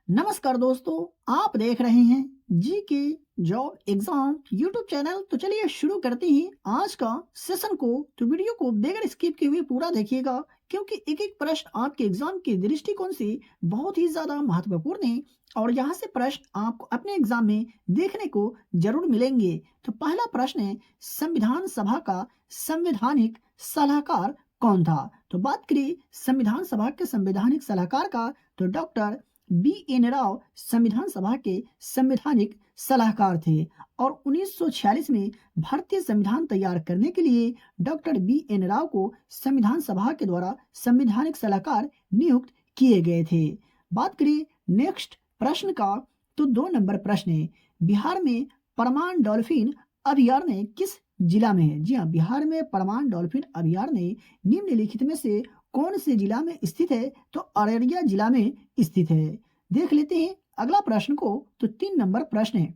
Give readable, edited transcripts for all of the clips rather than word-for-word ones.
नमस्कार दोस्तों, आप देख रहे हैं जी के जॉब एग्जाम यूट्यूब चैनल। तो चलिए शुरू करते हैं आज का सेशन को। तो वीडियो को बगैर स्किप किए हुए पूरा देखिएगा, क्योंकि एक एक प्रश्न आपके एग्जाम के दृष्टिकोण से बहुत ही ज्यादा महत्वपूर्ण है और यहाँ से प्रश्न आपको अपने एग्जाम में देखने को जरूर मिलेंगे। तो पहला प्रश्न है, संविधान सभा का संवैधानिक सलाहकार कौन था? तो बात करें संविधान सभा के संवैधानिक सलाहकार का, तो डॉक्टर बी.एन. राव संविधान सभा के संवैधानिक सलाहकार थे और 1946 में भारतीय संविधान तैयार करने के लिए डॉक्टर बी.एन. राव को संविधान सभा के द्वारा संवैधानिक सलाहकार नियुक्त किए गए थे। बात करें नेक्स्ट प्रश्न का, तो 2 नंबर प्रश्न है, बिहार में परमान डॉल्फिन अभयारण्य किस जिला में है? जी हाँ, बिहार में परमान डॉल्फिन अभयारण्य निम्नलिखित में से कौन से जिला में स्थित है? तो अररिया जिला में स्थित है। देख लेते हैं अगला प्रश्न को। तो 3 नंबर प्रश्न है,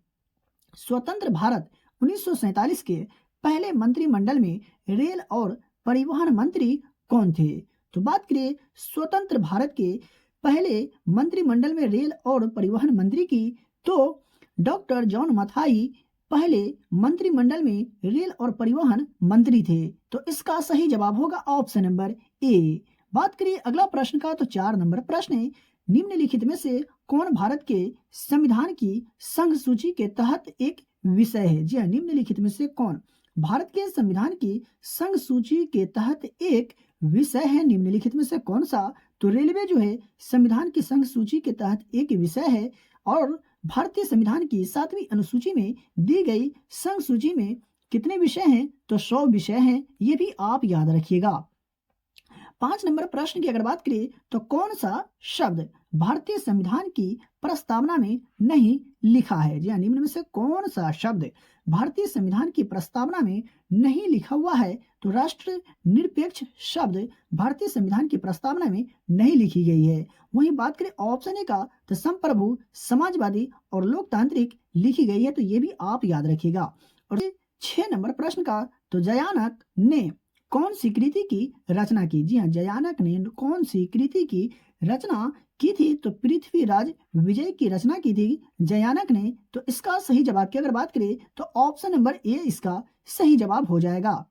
स्वतंत्र भारत 1947 के पहले मंत्रिमंडल में रेल और परिवहन मंत्री कौन थे? तो बात करें स्वतंत्र भारत के पहले मंत्रिमंडल में रेल और परिवहन मंत्री की, तो डॉक्टर जॉन मथाई पहले मंत्रिमंडल में रेल और परिवहन मंत्री थे। तो इसका सही जवाब होगा ऑप्शन नंबर ए। बात करिए अगला प्रश्न का, तो 4 नंबर प्रश्न है, निम्नलिखित में से कौन भारत के संविधान की संघ सूची के तहत एक विषय है? जी हाँ, निम्नलिखित में से कौन भारत के संविधान की संघ सूची के तहत एक विषय है? निम्नलिखित में से कौन सा? तो रेलवे जो है संविधान की संघ सूची के तहत एक विषय है और भारतीय संविधान की 7वीं अनुसूची में दी गई संघ सूची में कितने विषय हैं? तो 100 विषय हैं, ये भी आप याद रखिएगा। 5 नंबर प्रश्न की अगर बात करें, तो कौन सा शब्द भारतीय संविधान की प्रस्तावना में नहीं लिखा है? जी हाँ, निम्न में से कौन सा शब्द भारतीय संविधान की प्रस्तावना में नहीं लिखा हुआ है? तो राष्ट्र निरपेक्ष शब्द भारतीय संविधान की प्रस्तावना में नहीं लिखी गई है। वहीं बात करें ऑप्शन ए का, तो संप्रभु, समाजवादी और लोकतांत्रिक लिखी गई है, तो ये भी आप याद रखिएगा। और 6 नंबर प्रश्न का, तो जयानक ने कौन सी कृति की रचना की? जी हाँ, जयानक ने कौन सी कृति की रचना की थी? तो पृथ्वीराज विजय की रचना की थी जयानक ने। तो इसका सही जवाब की अगर बात करें, तो ऑप्शन नंबर ए इसका सही जवाब हो जाएगा।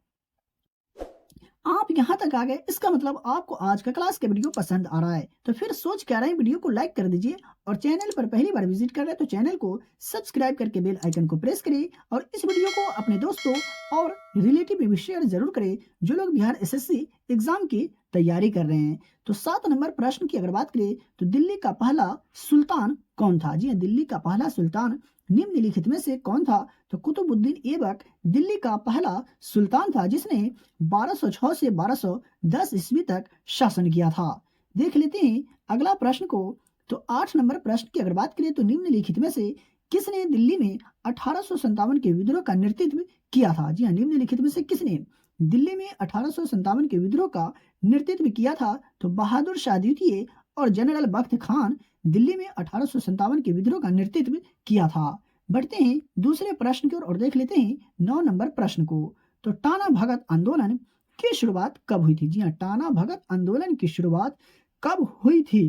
आप यहाँ तक आ गए, इसका मतलब आपको आज का क्लास का वीडियो पसंद आ रहा है। तो फिर सोच क्या रहे हैं, वीडियो को लाइक कर दीजिए और चैनल पर पहली बार विजिट कर रहे हैं तो चैनल को सब्सक्राइब करके बेल आइकन को प्रेस करिए और इस वीडियो को अपने दोस्तों और रिलेटिव में भी शेयर जरूर करें जो लोग बिहार एसएससी एग्जाम की तैयारी कर रहे हैं। तो 7 नंबर प्रश्न की अगर बात करें, तो दिल्ली का पहला सुल्तान कौन था? जी हाँ, दिल्ली का पहला सुल्तान निम्नलिखित में से कौन था? तो कुतुबुद्दीन ऐबक दिल्ली का पहला सुल्तान था जिसने 1206 से 1210 ईस्वी तक शासन किया था। देख लेते हैं अगला प्रश्न को। तो 8 नंबर प्रश्न की अगर बात करें, तो निम्नलिखित में से किसने दिल्ली में 1857 के विद्रोह का नेतृत्व किया था? जी हाँ, निम्नलिखित में से किसने दिल्ली में 1857 के विद्रोह का नेतृत्व किया था? तो बहादुर शाह द्वितीय और जनरल बख्त खान दिल्ली में 1857 के विद्रोह का नेतृत्व किया था। बढ़ते हैं दूसरे प्रश्न की ओर और देख लेते हैं 9 नंबर प्रश्न को। तो टाना भगत आंदोलन की शुरुआत कब हुई थी? जी हाँ, टाना भगत आंदोलन की शुरुआत कब हुई थी?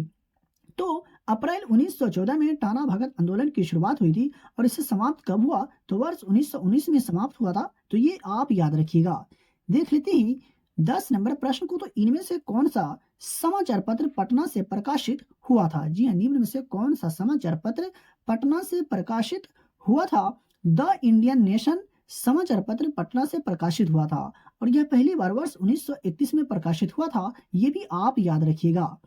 तो अप्रैल 1914 में टाना भगत आंदोलन की शुरुआत हुई थी और इसे समाप्त कब हुआ? तो वर्ष 1919 में समाप्त हुआ था। तो ये आप याद रखिएगा। देख लेते हैं 10 नंबर प्रश्न को। तो इनमें से कौन सा समाचार पत्र पटना से प्रकाशित हुआ था? जी हाँ, निम्न में से कौन सा समाचार पत्र पटना से प्रकाशित हुआ था? द इंडियन नेशन समाचार पत्र पटना से प्रकाशित हुआ था और यह पहली बार वर्ष 1931 में प्रकाशित हुआ था। ये भी आप याद रखिएगा।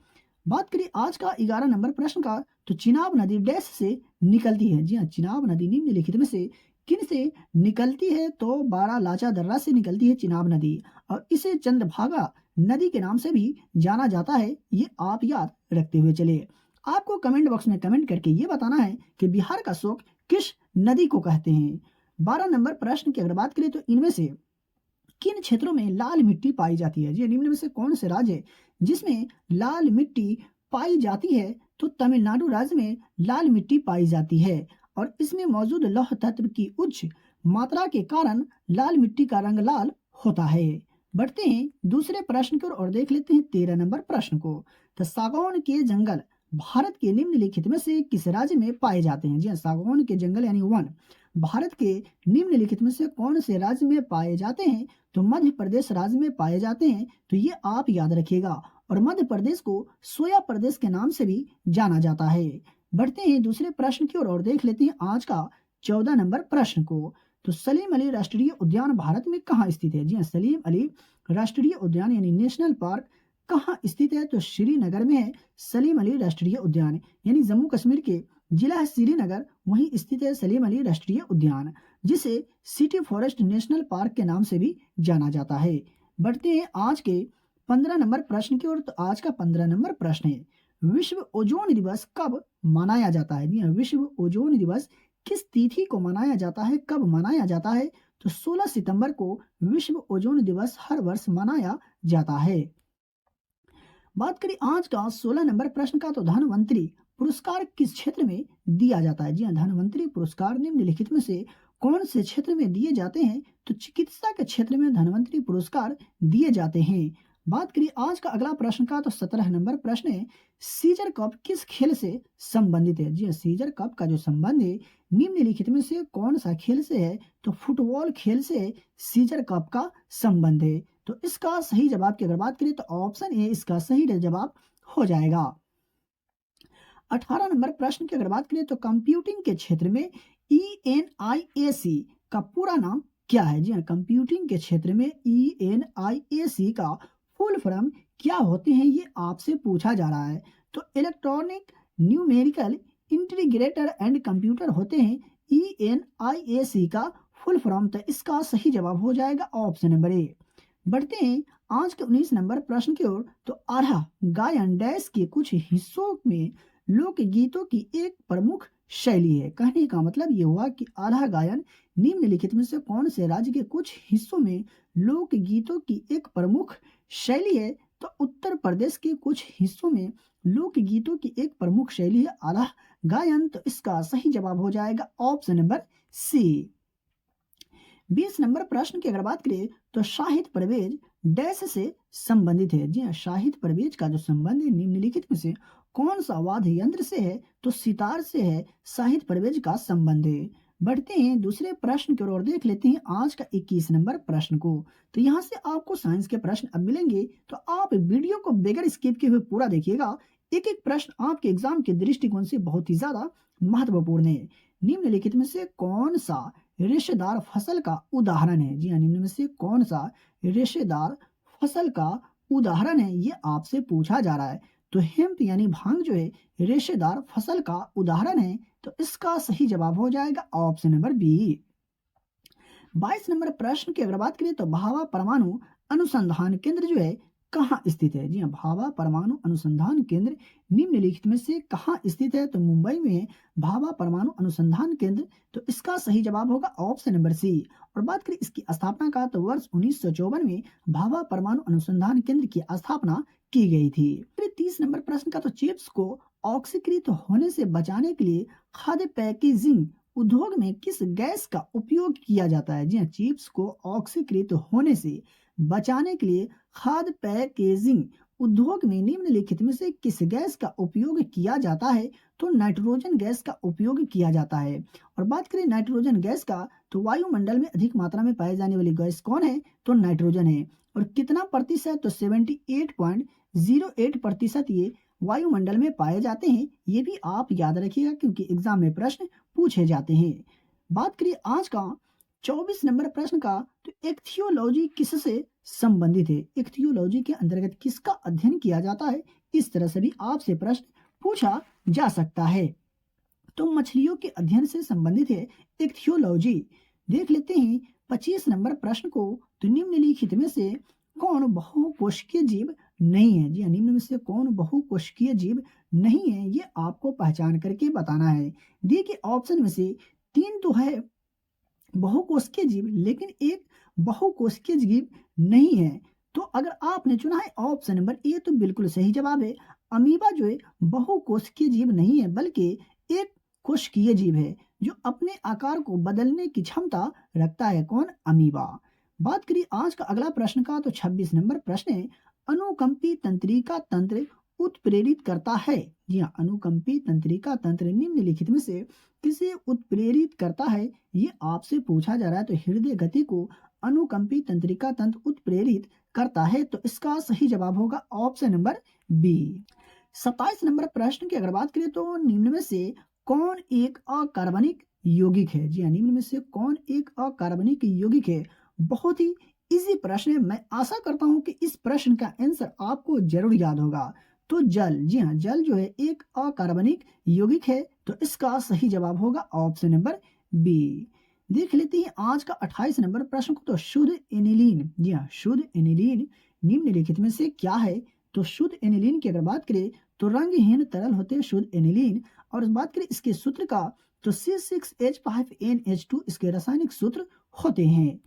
बात करें आज का 11 नंबर प्रश्न का, तो चिनाब नदी डैश से निकलती है? जी हाँ, चिनाब नदी निम्नलिखित में से किन से निकलती है? तो बारालाचा दर्रा से निकलती है चिनाब नदी और इसे चंद्रभागा नदी के नाम से भी जाना जाता है। ये आप याद रखते हुए चलिए। आपको कमेंट बॉक्स में कमेंट करके ये बताना है कि बिहार का शोक किस नदी को कहते हैं। 12 नंबर प्रश्न की अगर बात करें, तो इनमें से किन क्षेत्रों में लाल मिट्टी पाई जाती है? जी, निम्न में से कौन से राज्य है जिसमें लाल मिट्टी पाई जाती है? तो तमिलनाडु राज्य में लाल मिट्टी पाई जाती है और इसमें मौजूद लौह तत्व की उच्च मात्रा के कारण लाल मिट्टी का रंग लाल होता है। बढ़ते हैं दूसरे प्रश्न की ओर और देख लेते हैं 13 नंबर प्रश्न को। तो सागौन के जंगल भारत के निम्नलिखित में से किस राज्य में पाए जाते हैं? जी हाँ, सागौन के जंगल यानी वन भारत के निम्नलिखित में से कौन से राज्य में पाए जाते हैं? तो मध्य प्रदेश राज्य में पाए जाते हैं। तो ये आप याद रखिएगा। और मध्य प्रदेश को सोया प्रदेश के नाम से भी जाना जाता है। बढ़ते हैं दूसरे प्रश्न की ओर और देख लेते हैं आज का 14 नंबर प्रश्न को। तो सलीम अली राष्ट्रीय उद्यान भारत में कहाँ स्थित है? जी हाँ, सलीम अली राष्ट्रीय उद्यान यानी नेशनल पार्क कहाँ स्थित है? तो श्रीनगर में है सलीम अली राष्ट्रीय उद्यान, यानी जम्मू कश्मीर के जिला है श्रीनगर, वहीं स्थित है सलीम अली राष्ट्रीय उद्यान, जिसे सिटी फॉरेस्ट नेशनल पार्क के नाम से भी जाना जाता है। बढ़ते हैं आज के 15 नंबर प्रश्न की ओर। तो आज का 15 नंबर प्रश्न है, विश्व ओजोन दिवस कब मनाया जाता है? जी हाँ, विश्व ओजोन दिवस किस तिथि को मनाया जाता है, कब मनाया जाता है? तो 16 सितंबर को विश्व ओजोन दिवस हर वर्ष मनाया जाता है। बात करें आज का 16 नंबर प्रश्न का, तो धनवंतरी पुरस्कार किस क्षेत्र में दिया जाता है? जी हाँ, धनवंतरी पुरस्कार निम्नलिखित में से कौन से क्षेत्र में दिए जाते हैं? तो चिकित्सा के क्षेत्र में धनवंतरी पुरस्कार दिए जाते हैं। बात करिए आज का अगला प्रश्न का, तो 17 नंबर प्रश्न है, सीजर कप किस खेल से संबंधित है? जी हाँ, सीजर कप का जो संबंध है निम्नलिखित में से कौन सा खेल से है? तो फुटबॉल खेल से सीजर कप का संबंध है। तो इसका सही जवाब की अगर बात करें तो ऑप्शन ए इसका सही जवाब हो जाएगा। 18 नंबर प्रश्न की अगर बात करें तो कंप्यूटिंग के क्षेत्र में ENIAC का पूरा नाम क्या है? जी हाँ, कंप्यूटिंग के क्षेत्र में ENIAC का फुल फॉर्म क्या होते हैं, ये आपसे पूछा जा रहा है। तो electronic numerical integrator and computer होते हैं ENIAC का फुल फॉर्म। तो इसका सही जवाब हो जाएगा ऑप्शन नंबर ए। बढ़ते हैं आज के 19 नंबर प्रश्न की ओर। तो आल्हा गायन डैश के कुछ हिस्सों में लोकगीतों की एक प्रमुख शैली है। कहने का मतलब ये हुआ कि आल्हा गायन निम्नलिखित में से कौन से राज्य के कुछ हिस्सों में लोकगीतों की एक प्रमुख शैली है? तो उत्तर प्रदेश के कुछ हिस्सों में लोकगीतों की एक प्रमुख शैली है आल्हा गायन। तो इसका सही जवाब हो जाएगा ऑप्शन नंबर सी। 20 नंबर प्रश्न की अगर बात करें तो साहित्य प्रवेश डैश से संबंधित है। जी हाँ, साहित्य प्रवेश का जो संबंध है निम्नलिखित में से कौन सा वाद्य यंत्र से है? तो सितार से है साहित्य प्रवेश का संबंध है। बढ़ते हैं दूसरे प्रश्न की ओर देख लेते हैं आज का 21 नंबर प्रश्न को। तो यहाँ से आपको साइंस के प्रश्न अब मिलेंगे, तो आप वीडियो को बगैर स्किप किए हुए पूरा देखिएगा। एक एक प्रश्न आपके एग्जाम के दृष्टिकोण से बहुत ही ज्यादा महत्वपूर्ण है। निम्नलिखित में से कौन सा रेशेदार फसल का उदाहरण है? जी हाँ, निम्न में से कौन सा रेशेदार फसल का उदाहरण है, ये आपसे पूछा जा रहा है। तो हेम्प यानी भांग जो है रेशेदार फसल का उदाहरण है। तो इसका सही जवाब हो जाएगा ऑप्शन नंबर बी। 22 नंबर प्रश्न की अगर बात करें तो भाभा परमाणु अनुसंधान केंद्र जो है कहाँ स्थित है? जी हाँ, भाभा परमाणु अनुसंधान केंद्र निम्नलिखित में से कहाँ स्थित है? तो मुंबई में है भाभा परमाणु अनुसंधान केंद्र। तो इसका सही जवाब होगा ऑप्शन नंबर सी। और बात करें इसकी स्थापना का, तो वर्ष 1954 में भाभा परमाणु अनुसंधान केंद्र की स्थापना की गई थी। फिर 30 नंबर प्रश्न का, तो चिप्स को ऑक्सीकृत होने से बचाने के लिए खाद्य पैकेजिंग उद्योग में किस गैस का उपयोग किया जाता है? जी हाँ, चिप्स को ऑक्सीकृत होने से बचाने के लिए खाद्य पैकेजिंग उद्योग में निम्नलिखित में से किस गैस का उपयोग किया जाता है? तो नाइट्रोजन गैस का उपयोग किया जाता है। और बात करें नाइट्रोजन गैस का, तो वायुमंडल में अधिक मात्रा में पाई जाने वाली गैस कौन है? तो नाइट्रोजन है। और कितना प्रतिशत? तो 78.08% ये वायुमंडल में पाए जाते हैं। ये भी आप याद रखिएगा क्योंकि एग्जाम में प्रश्न पूछे जाते हैं। बात करिए आज का 24 नंबर प्रश्न का, तो इक्थियोलॉजी किससे संबंधित है? इक्थियोलॉजी के अंतर्गत किसका अध्ययन किया जाता है? इस तरह से भी आपसे प्रश्न पूछा जा सकता है। तो मछलियों के अध्ययन से संबंधित है इक्थियोलॉजी। देख लेते हैं 25 नंबर प्रश्न को। तो निम्नलिखित में से कौन बहुकोशिकीय जीव नहीं है? जी हाँ, निम्न में से कौन बहुकोशिकीय जीव नहीं है, ये आपको पहचान करके बताना है। देखिए ऑप्शन में से 3 तो है बहुकोशिकीय जीव, लेकिन एक बहुकोशिकीय जीव नहीं है। तो अगर आपने चुना है ऑप्शन नंबर ए तो बिल्कुल सही जवाब है। अमीबा जो है बहुकोशिकीय जीव नहीं है, बल्कि एक कोशिकीय जीव है जो अपने आकार को बदलने की क्षमता रखता है। कौन? अमीबा। बात करिए आज का अगला प्रश्न का, तो 26 नंबर प्रश्न है अनुकंपी तंत्रिका तंत्र उत्प्रेरित करता है? जी हाँ, अनुकंपी तंत्रिका तंत्र निम्नलिखित में से किसे उत्प्रेरित करता है? ये आपसे पूछा जा रहा है। तो हृदय गति को अनुकंपी तंत्रिका तंत्र उत्प्रेरित करता है। तो इसका सही जवाब होगा ऑप्शन नंबर बी। 27 नंबर प्रश्न की अगर बात करें तो निम्न में से कौन एक अकार्बनिक यौगिक है? जी हाँ, निम्न में से कौन एक अकार्बनिक यौगिक है? बहुत ही इजी प्रश्न है। मैं आशा करता हूं कि इस प्रश्न का आंसर आपको जरूर याद होगा। तो जल, जी हाँ, जल जो है एक अकार्बनिक यौगिक है। तो इसका सही जवाब होगा ऑप्शन नंबर बी। देख लेते हैं आज का 28 नंबर प्रश्न को। तो शुद्ध एनिलीन, जी हाँ, शुद्ध एनिलीन निम्नलिखित में से क्या है? तो शुद्ध एनिलीन की अगर बात करें तो रंगहीन तरल होते हैं शुद्ध एनिलीन। और बात करें इसके सूत्र का तो C6H5NH2 इसके रासायनिक सूत्र होते हैं।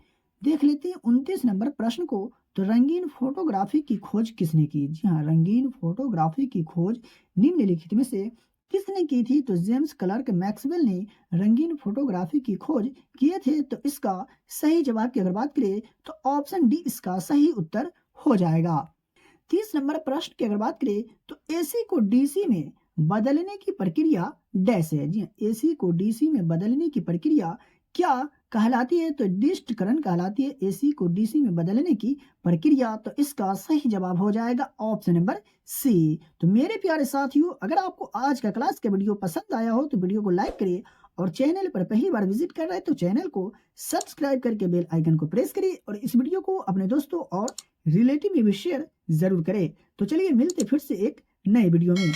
देख लेते हैं 29 नंबर प्रश्न को। तो रंगीन फोटोग्राफी की खोज किसने की? जी हाँ, रंगीन फोटोग्राफी की खोज निम्नलिखित में से किसने की थी? तो जेम्स क्लर्क मैक्सवेल ने रंगीन फोटोग्राफी की खोज किए थे। तो इसका सही जवाब की अगर बात करें तो ऑप्शन डी इसका सही उत्तर हो जाएगा। 30 नंबर प्रश्न की अगर बात करें तो एसी को डीसी में बदलने की प्रक्रिया डैश है? जी हाँ, एसी को डीसी में बदलने की प्रक्रिया क्या कहलाती है? तो डिस्टकरण कहलाती है एसी को डीसी में बदलने की प्रक्रिया। तो इसका सही जवाब हो जाएगा ऑप्शन नंबर सी। तो मेरे प्यारे साथियों, अगर आपको आज का क्लास का वीडियो पसंद आया हो तो वीडियो को लाइक करिए और चैनल पर पहली बार विजिट कर रहे हैं तो चैनल को सब्सक्राइब करके बेल आइकन को प्रेस करिए और इस वीडियो को अपने दोस्तों और रिलेटिव में भी शेयर जरूर करें। तो चलिए मिलते फिर से एक नए वीडियो में।